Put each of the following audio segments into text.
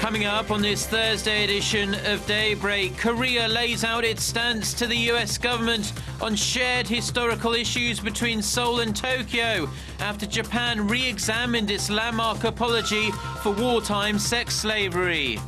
Coming up on this Thursday edition of Daybreak, Korea lays out its stance to the US government on shared historical issues between Seoul and Tokyo after Japan re-examined its landmark apology for wartime sex slavery.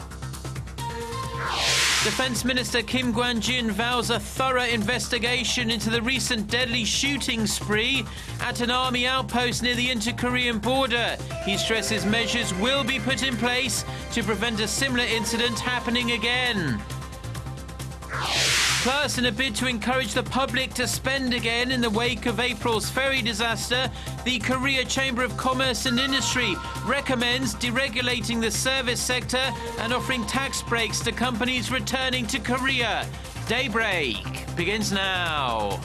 Defense Minister Kim Kwon-jin vows a thorough investigation into the recent deadly shooting spree at an army outpost near the inter-Korean border. He stresses measures will be put in place to prevent a similar incident happening again. Plus, in a bid to encourage the public to spend again in the wake of April's ferry disaster, the Korea Chamber of Commerce and Industry recommends deregulating the service sector and offering tax breaks to companies returning to Korea. Daybreak begins now.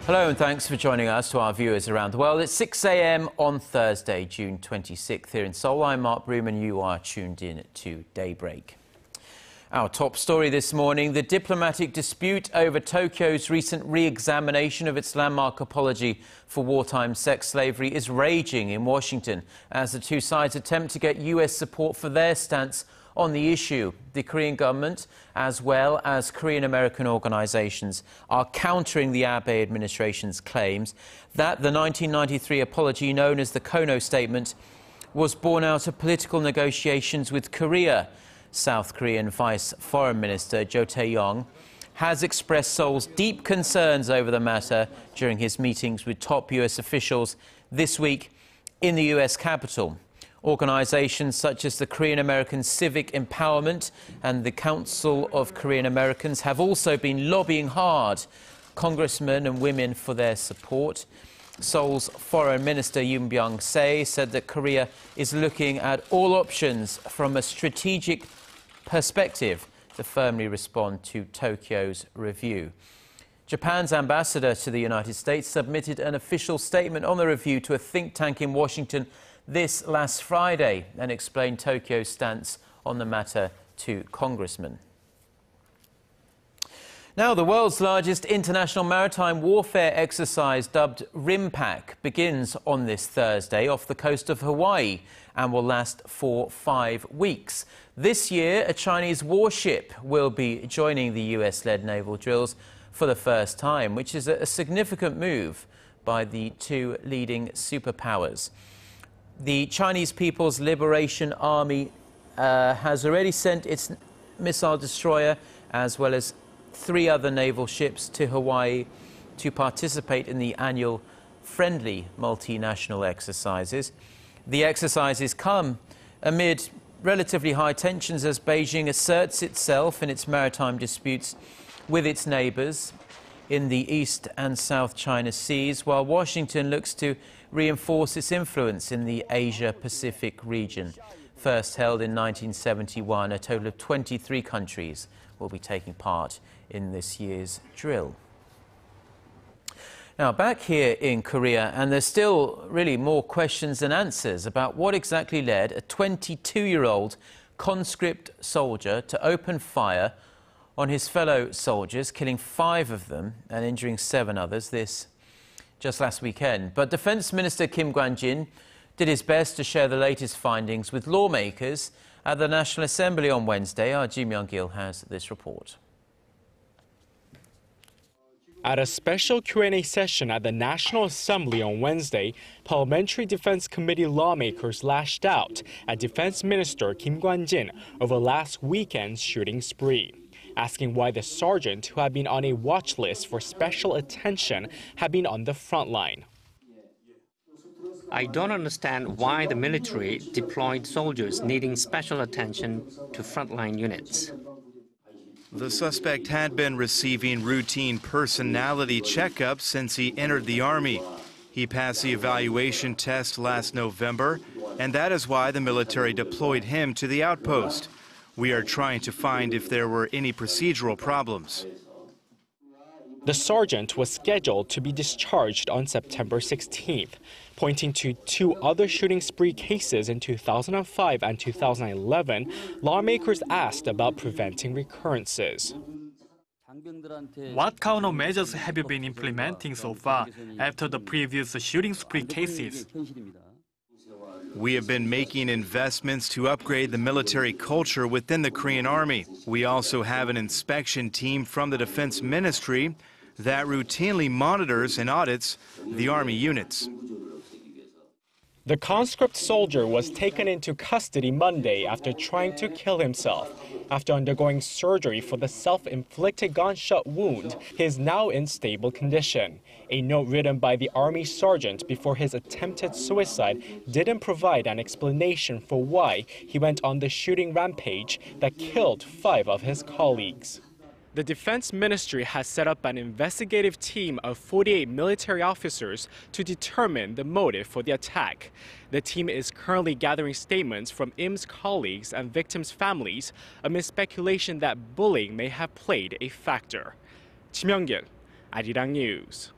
Hello and thanks for joining us. To our viewers around the world, it's 6 a.m. on Thursday, June 26th here in Seoul. I'm Mark Broom and you are tuned in to Daybreak. Our top story this morning, the diplomatic dispute over Tokyo's recent re-examination of its landmark apology for wartime sex slavery is raging in Washington as the two sides attempt to get US support for their stance on the issue. The Korean government, as well as Korean American organizations, are countering the Abe administration's claims that the 1993 apology, known as the Kono Statement, was born out of political negotiations with Korea. South Korean Vice Foreign Minister Tae-yong has expressed Seoul's deep concerns over the matter during his meetings with top US officials this week in the US capital. Organizations such as the Korean American Civic Empowerment and the Council of Korean Americans have also been lobbying hard congressmen and women for their support. Seoul's Foreign Minister Byung-se said that Korea is looking at all options from a strategic perspective to firmly respond to Tokyo's review. Japan's ambassador to the United States submitted an official statement on the review to a think tank in Washington this last Friday and explained Tokyo's stance on the matter to congressmen. Now, the world's largest international maritime warfare exercise, dubbed RIMPAC, begins on this Thursday off the coast of Hawaii and will last for 5 weeks. This year, a Chinese warship will be joining the US-led naval drills for the first time, which is a significant move by the two leading superpowers. The Chinese People's Liberation Army has already sent its missile destroyer as well as 3 other naval ships to Hawaii to participate in the annual friendly multinational exercises. The exercises come amid relatively high tensions as Beijing asserts itself in its maritime disputes with its neighbors in the East and South China Seas, while Washington looks to reinforce its influence in the Asia-Pacific region. First held in 1971, a total of 23 countries will be taking part in this year's drill. Now, back here in Korea, and there's still really more questions than answers about what exactly led a 22-year-old conscript soldier to open fire on his fellow soldiers, killing 5 of them and injuring 7 others. This just last weekend. But Defense Minister Kim Kwon-jin did his best to share the latest findings with lawmakers at the National Assembly on Wednesday. Our Ji Myung-gil has this report. At a special Q&A session at the National Assembly on Wednesday, Parliamentary Defense Committee lawmakers lashed out at Defense Minister Kim Kwon-jin over last weekend's shooting spree, asking why the sergeant, who had been on a watch list for special attention, had been on the front line. I don't understand why the military deployed soldiers needing special attention to frontline units. The suspect had been receiving routine personality checkups since he entered the Army. He passed the evaluation test last November, and that is why the military deployed him to the outpost. We are trying to find if there were any procedural problems. The sergeant was scheduled to be discharged on September 16th, pointing to two other shooting spree cases in 2005 and 2011. Lawmakers asked about preventing recurrences. What kind of measures have you been implementing so far after the previous shooting spree cases? We have been making investments to upgrade the military culture within the Korean Army. We also have an inspection team from the Defense Ministry that routinely monitors and audits the Army units. The conscript soldier was taken into custody Monday after trying to kill himself. After undergoing surgery for the self-inflicted gunshot wound, he is now in stable condition. A note written by the Army sergeant before his attempted suicide didn't provide an explanation for why he went on the shooting rampage that killed 5 of his colleagues. The Defense Ministry has set up an investigative team of 48 military officers to determine the motive for the attack. The team is currently gathering statements from Im's colleagues and victims' families amid speculation that bullying may have played a factor. Kim Young-gil, Arirang News.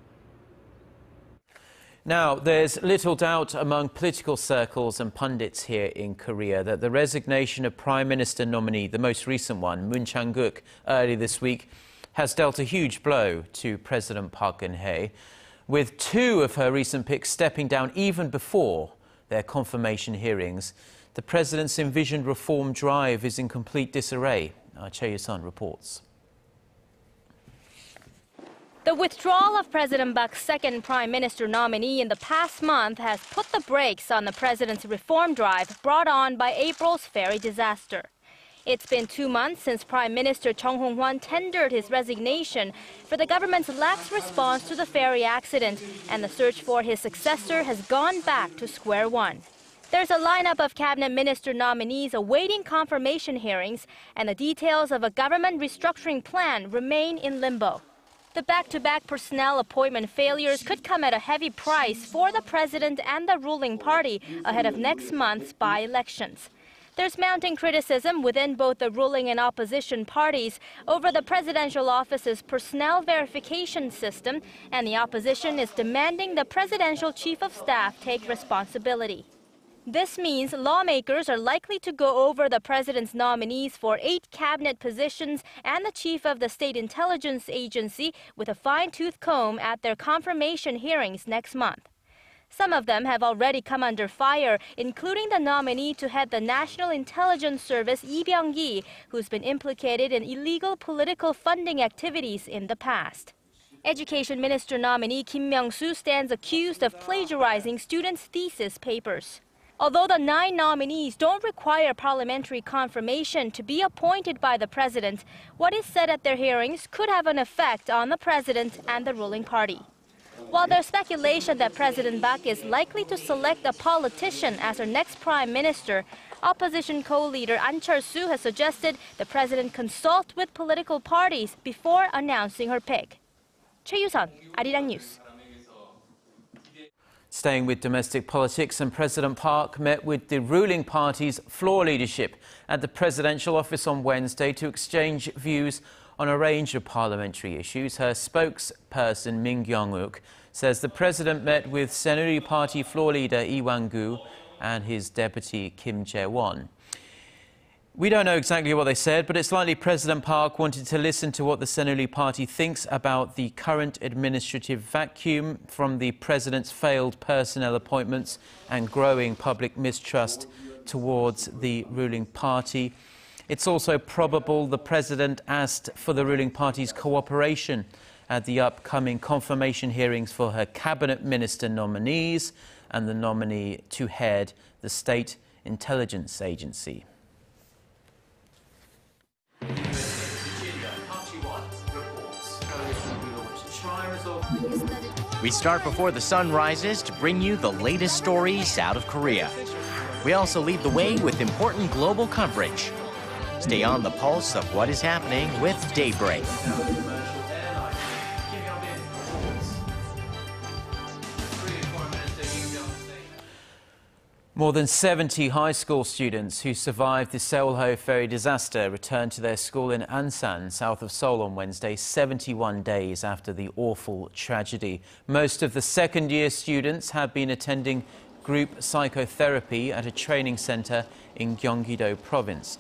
Now, there's little doubt among political circles and pundits here in Korea that the resignation of Prime Minister nominee, the most recent one, Moon Chang-guk, early this week, has dealt a huge blow to President Park Geun-hye, with 2 of her recent picks stepping down even before their confirmation hearings. The president's envisioned reform drive is in complete disarray. Our Chae-sun reports. The withdrawal of President Park's second prime minister nominee in the past month has put the brakes on the president's reform drive brought on by April's ferry disaster. It's been 2 months since Prime Minister Chung Hong-hwan tendered his resignation for the government's lax response to the ferry accident, and the search for his successor has gone back to square one. There's a lineup of cabinet minister nominees awaiting confirmation hearings, and the details of a government restructuring plan remain in limbo. The back-to-back personnel appointment failures could come at a heavy price for the president and the ruling party ahead of next month's by-elections. There's mounting criticism within both the ruling and opposition parties over the presidential office's personnel verification system, and the opposition is demanding the presidential chief of staff take responsibility. This means lawmakers are likely to go over the president's nominees for 8 cabinet positions and the chief of the state intelligence agency with a fine-tooth comb at their confirmation hearings next month. Some of them have already come under fire, including the nominee to head the National Intelligence Service, Lee Byung-se, who's been implicated in illegal political funding activities in the past. Education Minister nominee Kim Myung-soo stands accused of plagiarizing students' thesis papers. Although the 9 nominees don't require parliamentary confirmation to be appointed by the president, what is said at their hearings could have an effect on the president and the ruling party. While there's speculation that President Park is likely to select a politician as her next prime minister, opposition co-leader An Cheol-soo has suggested the president consult with political parties before announcing her pick. Chae-sun, Arirang News. Staying with domestic politics, and President Park met with the ruling party's floor leadership at the presidential office on Wednesday to exchange views on a range of parliamentary issues. Her spokesperson, Min Kyung-wook, says the president met with Saenuri Party floor leader Lee Wang-gu and his deputy Kim Jae-won. We don't know exactly what they said, but it's likely President Park wanted to listen to what the Saenuri Party thinks about the current administrative vacuum from the president's failed personnel appointments and growing public mistrust towards the ruling party. It's also probable the president asked for the ruling party's cooperation at the upcoming confirmation hearings for her cabinet minister nominees and the nominee to head the state intelligence agency. We start before the sun rises to bring you the latest stories out of Korea. We also lead the way with important global coverage. Stay on the pulse of what is happening with Daybreak. More than 70 high school students who survived the Seoul ferry disaster returned to their school in Ansan, south of Seoul on Wednesday, 71 days after the awful tragedy. Most of the second-year students have been attending group psychotherapy at a training center in Gyeonggi-do province.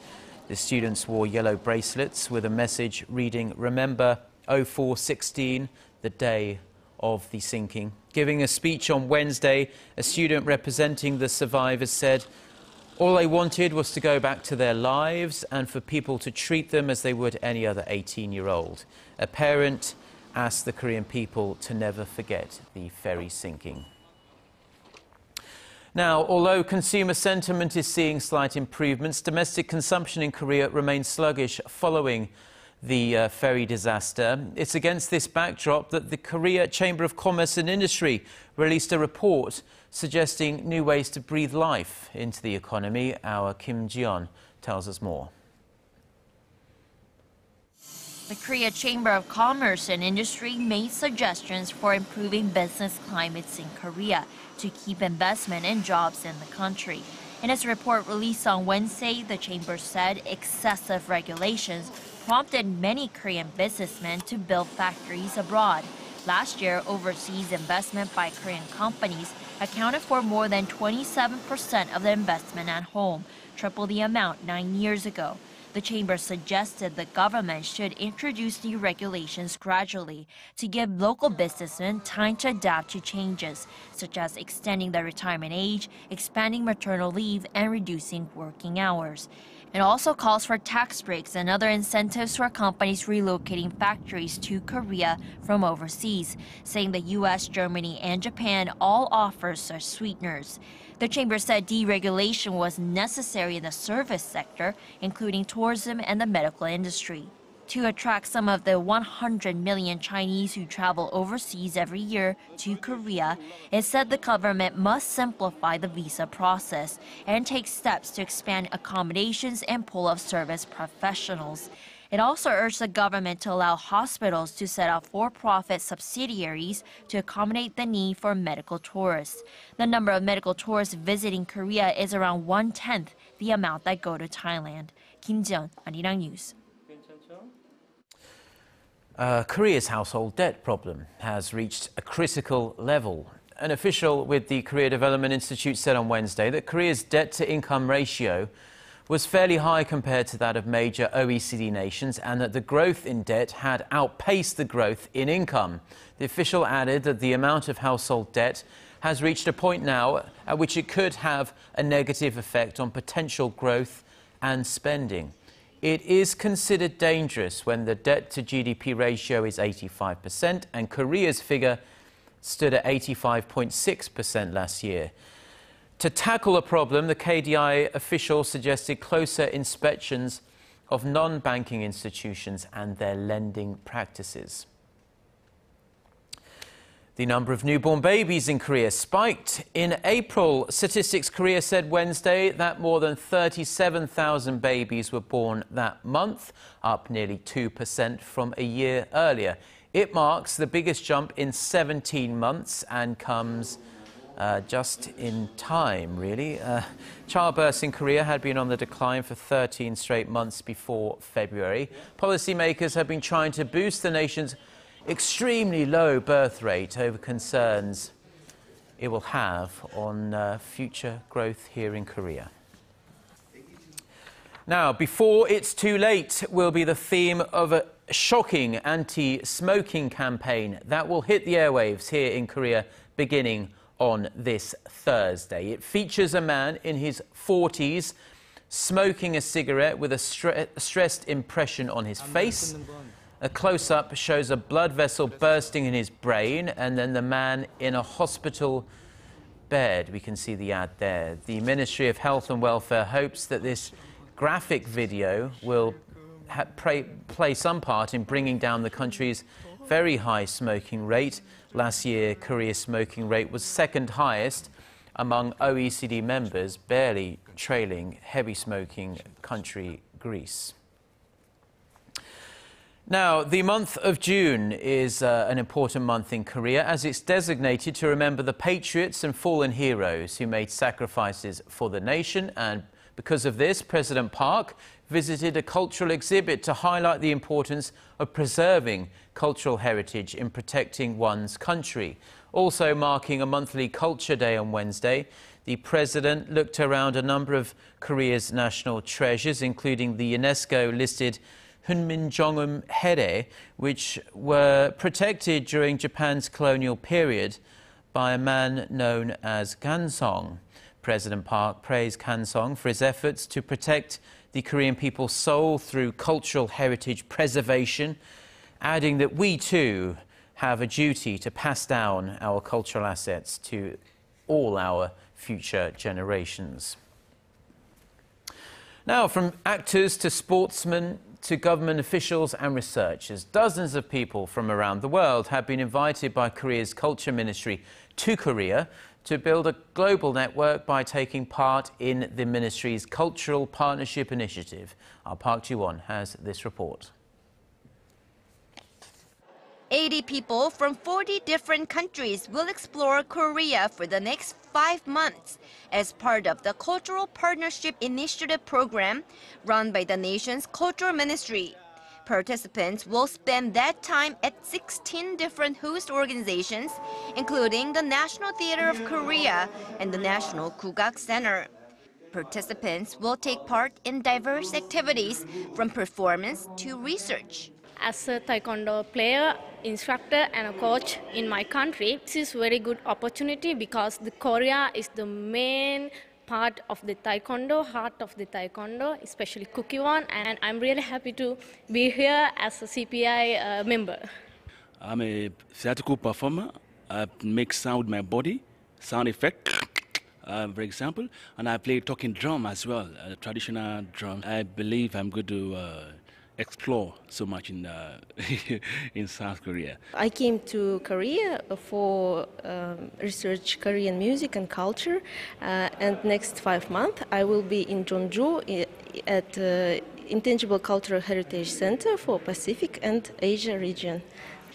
The students wore yellow bracelets with a message reading, "Remember 0416, the day of the sinking." Giving a speech on Wednesday, a student representing the survivors said all they wanted was to go back to their lives and for people to treat them as they would any other 18-year-old. A parent asked the Korean people to never forget the ferry sinking. Now, although consumer sentiment is seeing slight improvements, domestic consumption in Korea remains sluggish following the ferry disaster. It's against this backdrop that the Korea Chamber of Commerce and Industry released a report suggesting new ways to breathe life into the economy. Our Kim Ji-yeon tells us more. The Korea Chamber of Commerce and Industry made suggestions for improving business climates in Korea to keep investment and jobs in the country. In its report released on Wednesday, the chamber said excessive regulations prompted many Korean businessmen to build factories abroad. Last year, overseas investment by Korean companies accounted for more than 27% of the investment at home, triple the amount 9 years ago. The chamber suggested the government should introduce new regulations gradually to give local businessmen time to adapt to changes, such as extending the retirement age, expanding maternal leave, and reducing working hours. It also calls for tax breaks and other incentives for companies relocating factories to Korea from overseas, saying the U.S., Germany, and Japan all offer such sweeteners. The chamber said deregulation was necessary in the service sector, including tourism and the medical industry. To attract some of the 100 million Chinese who travel overseas every year to Korea, it said the government must simplify the visa process and take steps to expand accommodations and pool of service professionals. It also urged the government to allow hospitals to set up for-profit subsidiaries to accommodate the need for medical tourists. The number of medical tourists visiting Korea is around 1/10 the amount that go to Thailand. Kim Ji-yeon, Arirang News. Korea's household debt problem has reached a critical level. An official with the Korea Development Institute said on Wednesday that Korea's debt-to-income ratio was fairly high compared to that of major OECD nations and that the growth in debt had outpaced the growth in income. The official added that the amount of household debt has reached a point now at which it could have a negative effect on potential growth and spending. It is considered dangerous when the debt-to-GDP ratio is 85%, and Korea's figure stood at 85.6% last year. To tackle the problem, the KDI official suggested closer inspections of non-banking institutions and their lending practices. The number of newborn babies in Korea spiked in April. Statistics Korea said Wednesday that more than 37,000 babies were born that month, up nearly 2% from a year earlier. It marks the biggest jump in 17 months and comes just in time, really. Childbirths in Korea had been on the decline for 13 straight months before February. Policymakers have been trying to boost the nation's extremely low birth rate over concerns it will have on future growth here in Korea. Now, before it's too late will be the theme of a shocking anti-smoking campaign that will hit the airwaves here in Korea beginning on this Thursday. It features a man in his 40s smoking a cigarette with a stressed impression on his face. A close-up shows a blood vessel bursting in his brain, and then the man in a hospital bed. We can see the ad there. The Ministry of Health and Welfare hopes that this graphic video will play some part in bringing down the country's very high smoking rate. Last year, Korea's smoking rate was second highest among OECD members, barely trailing heavy smoking country Greece. Now, the month of June is an important month in Korea as it's designated to remember the patriots and fallen heroes who made sacrifices for the nation. And because of this, President Park visited a cultural exhibit to highlight the importance of preserving cultural heritage in protecting one's country. Also marking a monthly Culture Day on Wednesday, the president looked around a number of Korea's national treasures, including the UNESCO-listed Hunminjeongeum Haerae, which were protected during Japan's colonial period by a man known as Gansong. President Park praised Gansong for his efforts to protect the Korean people's soul through cultural heritage preservation, adding that we too have a duty to pass down our cultural assets to all our future generations. Now, from actors to sportsmen to government officials and researchers, dozens of people from around the world have been invited by Korea's Culture Ministry to Korea to build a global network by taking part in the ministry's Cultural Partnership Initiative. Our Park Ji-won has this report. 80 people from 40 different countries will explore Korea for the next 5 months as part of the Cultural Partnership Initiative program run by the nation's Culture Ministry. Participants will spend that time at 16 different host organizations, including the National Theatre of Korea and the National Kugak Center. Participants will take part in diverse activities from performance to research. As a Taekwondo player, instructor and a coach in my country, this is a very good opportunity because Korea is the main part of the Taekwondo, heart of the Taekwondo, especially Kukiwon, and I'm really happy to be here as a CPI member. I'm a theatrical performer. I make sound with my body, sound effect, for example, and I play talking drum as well, traditional drum. I believe I'm going to explore so much in in South Korea. I came to Korea for research Korean music and culture, and next 5 months I will be in Jeonju at Intangible Cultural Heritage Center for Pacific and Asia region.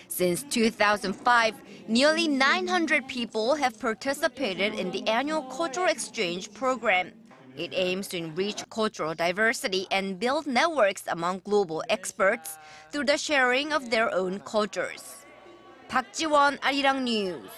Since 2005, nearly 900 people have participated in the annual cultural exchange program. It aims to enrich cultural diversity and build networks among global experts through the sharing of their own cultures. Park Ji-won, Arirang News.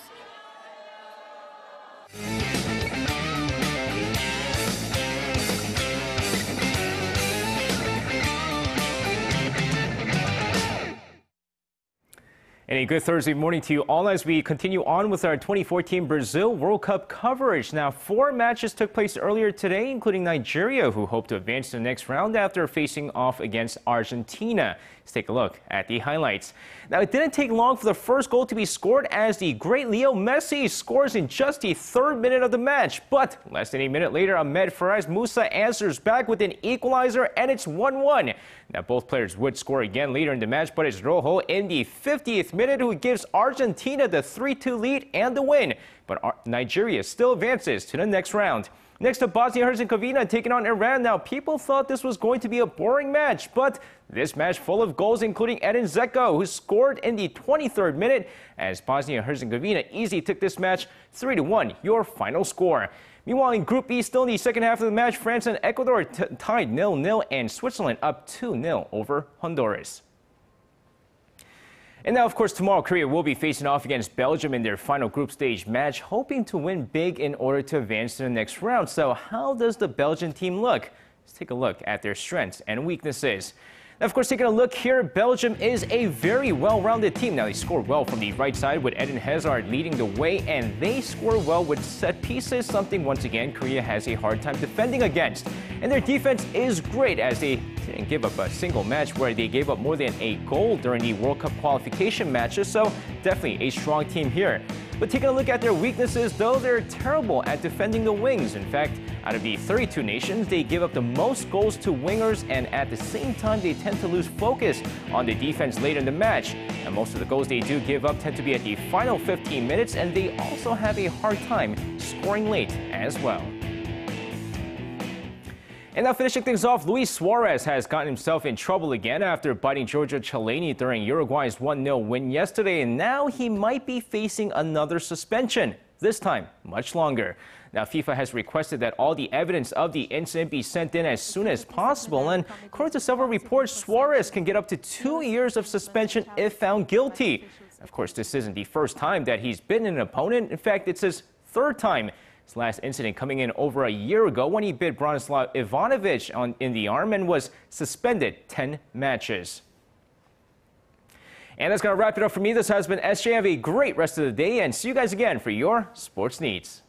And a good Thursday morning to you all as we continue on with our 2014 Brazil World Cup coverage. Now, 4 matches took place earlier today, including Nigeria, who hope to advance to the next round after facing off against Argentina. Let's take a look at the highlights. Now, it didn't take long for the first goal to be scored as the great Leo Messi scores in just the 3rd minute of the match. But less than a minute later, Ahmed Faraz Musa answers back with an equalizer, and it's 1-1. Now, both players would score again later in the match, but it's Rojo in the 50th minute who gives Argentina the 3-2 lead and the win. But Nigeria still advances to the next round. Next up, Bosnia-Herzegovina taking on Iran. Now, people thought this was going to be a boring match, but this match full of goals, including Edin Dzeko, who scored in the 23rd minute as Bosnia-Herzegovina easily took this match 3-1, your final score. Meanwhile, in Group B, still in the second half of the match, France and Ecuador tied 0-0 and Switzerland up 2-0 over Honduras. And now, of course, tomorrow, Korea will be facing off against Belgium in their final group stage match, hoping to win big in order to advance to the next round. So how does the Belgian team look? Let's take a look at their strengths and weaknesses. Now, of course, taking a look here, Belgium is a very well-rounded team. Now, they score well from the right side with Eden Hazard leading the way, and they score well with set pieces, something, once again, Korea has a hard time defending against. And their defense is great as they didn't give up a single match where they gave up more than a goal during the World Cup qualification matches, so definitely a strong team here. But taking a look at their weaknesses, though, they're terrible at defending the wings. In fact, out of the 32 nations, they give up the most goals to wingers, and at the same time, they tend to lose focus on the defense late in the match. And most of the goals they do give up tend to be at the final 15 minutes, and they also have a hard time scoring late as well. And now finishing things off, Luis Suarez has gotten himself in trouble again after biting Giorgio Chiellini during Uruguay's 1-0 win yesterday, and now he might be facing another suspension, this time much longer. Now, FIFA has requested that all the evidence of the incident be sent in as soon as possible, and according to several reports, Suarez can get up to 2 years of suspension if found guilty. Of course, this isn't the first time that he's bitten an opponent. In fact, it's his third time. His last incident coming in over a year ago when he bit Branislav Ivanovic in the arm and was suspended 10 matches. And that's going to wrap it up for me. This has been SJ. Have a great rest of the day and see you guys again for your sports needs.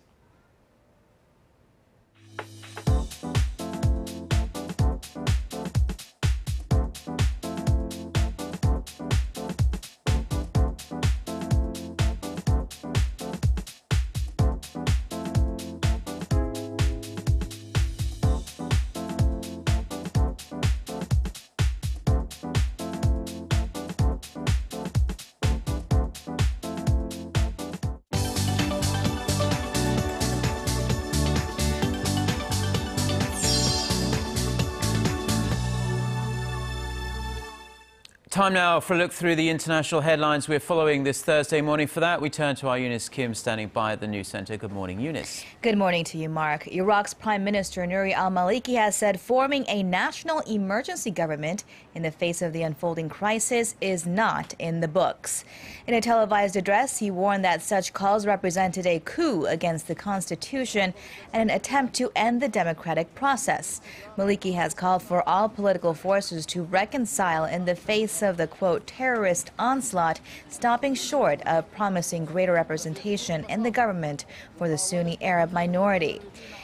Time now for a look through the international headlines we're following this Thursday morning. For that, we turn to our Eunice Kim standing by at the news center. Good morning, Eunice. Good morning to you, Mark. Iraq's Prime Minister Nouri al-Maliki has said forming a national emergency government in the face of the unfolding crisis is not in the books. In a televised address, he warned that such calls represented a coup against the constitution and an attempt to end the democratic process. Maliki has called for all political forces to reconcile in the face of the, quote, terrorist onslaught, stopping short of promising greater representation in the government for the Sunni Arab minority.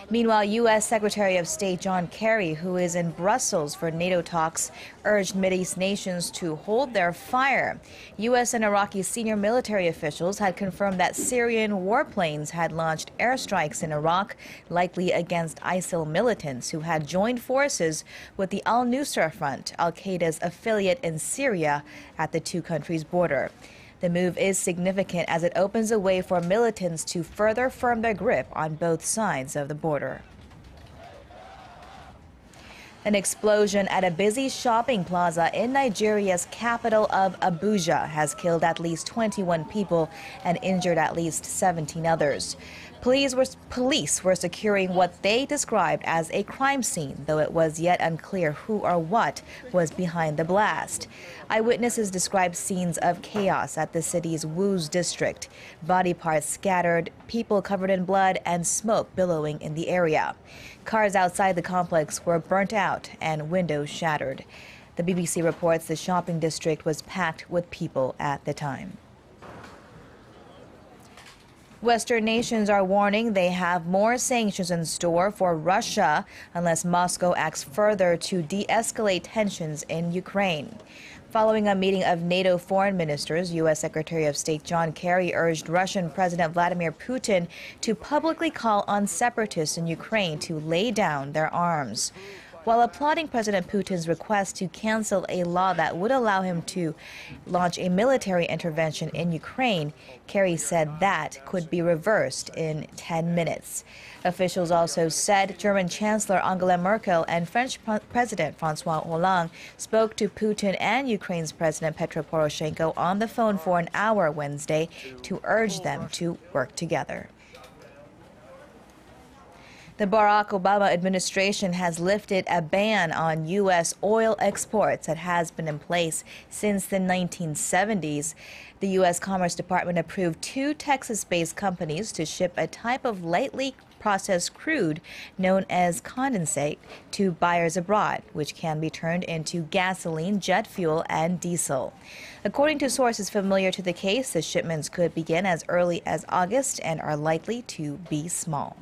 Meanwhile, U.S. Secretary of State John Kerry, who is in Brussels for NATO talks, urged Mideast nations to hold their fire. U.S. and Iraqi senior military officials had confirmed that Syrian warplanes had launched airstrikes in Iraq, likely against ISIL militants who had joined forces with the al-Nusra Front, al-Qaeda's affiliate in Syria, at the two countries' border. The move is significant as it opens a way for militants to further firm their grip on both sides of the border. An explosion at a busy shopping plaza in Nigeria's capital of Abuja has killed at least 21 people and injured at least 17 others. Police were securing what they described as a crime scene, though it was yet unclear who or what was behind the blast. Eyewitnesses described scenes of chaos at the city's Wuz district. Body parts scattered, people covered in blood, and smoke billowing in the area. Cars outside the complex were burnt out and windows shattered. The BBC reports the shopping district was packed with people at the time. Western nations are warning they have more sanctions in store for Russia unless Moscow acts further to de-escalate tensions in Ukraine. Following a meeting of NATO foreign ministers, U.S. Secretary of State John Kerry urged Russian President Vladimir Putin to publicly call on separatists in Ukraine to lay down their arms. While applauding President Putin's request to cancel a law that would allow him to launch a military intervention in Ukraine, Kerry said that could be reversed in 10 minutes. Officials also said German Chancellor Angela Merkel and French President François Hollande spoke to Putin and Ukraine's President Petro Poroshenko on the phone for an hour Wednesday to urge them to work together. The Barack Obama administration has lifted a ban on U.S. oil exports that has been in place since the 1970s. The U.S. Commerce Department approved 2 Texas-based companies to ship a type of lightly processed crude known as condensate to buyers abroad, which can be turned into gasoline, jet fuel, and diesel. According to sources familiar to the case, the shipments could begin as early as August and are likely to be small.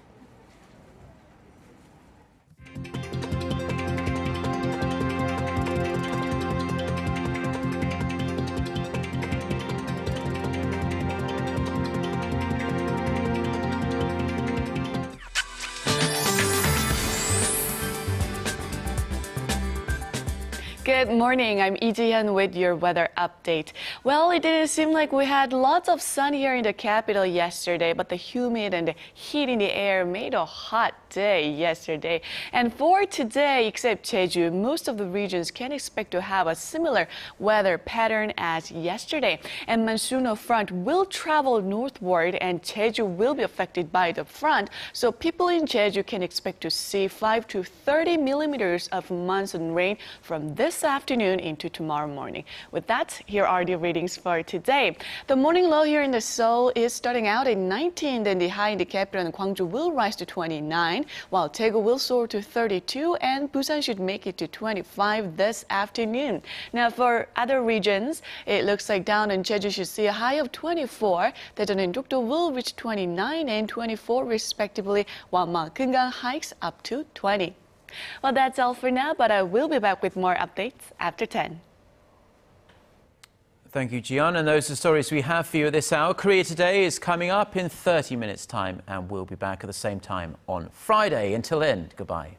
Good morning. I'm Lee Ji-hyun with your weather update. Well, it didn't seem like we had lots of sun here in the capital yesterday, but the humid and the heat in the air made a hot day yesterday. And for today, except Jeju, most of the regions can expect to have a similar weather pattern as yesterday. And monsoonal front will travel northward and Jeju will be affected by the front. So people in Jeju can expect to see 5 to 30 millimeters of monsoon rain from this afternoon into tomorrow morning. With that, here are the readings for today. The morning low here in the Seoul is starting out at 19, then the high in the capital and Gwangju will rise to 29, while Daegu will soar to 32 and Busan should make it to 25 this afternoon. Now for other regions, it looks like down in Jeju should see a high of 24, Daejeon and Dokdo will reach 29 and 24 respectively, while Mount Keungang hikes up to 20. Well, that's all for now, but I will be back with more updates after 10. Thank you, Jian. And those are the stories we have for you at this hour. Korea Today is coming up in 30 minutes' time, and we'll be back at the same time on Friday. Until then, goodbye.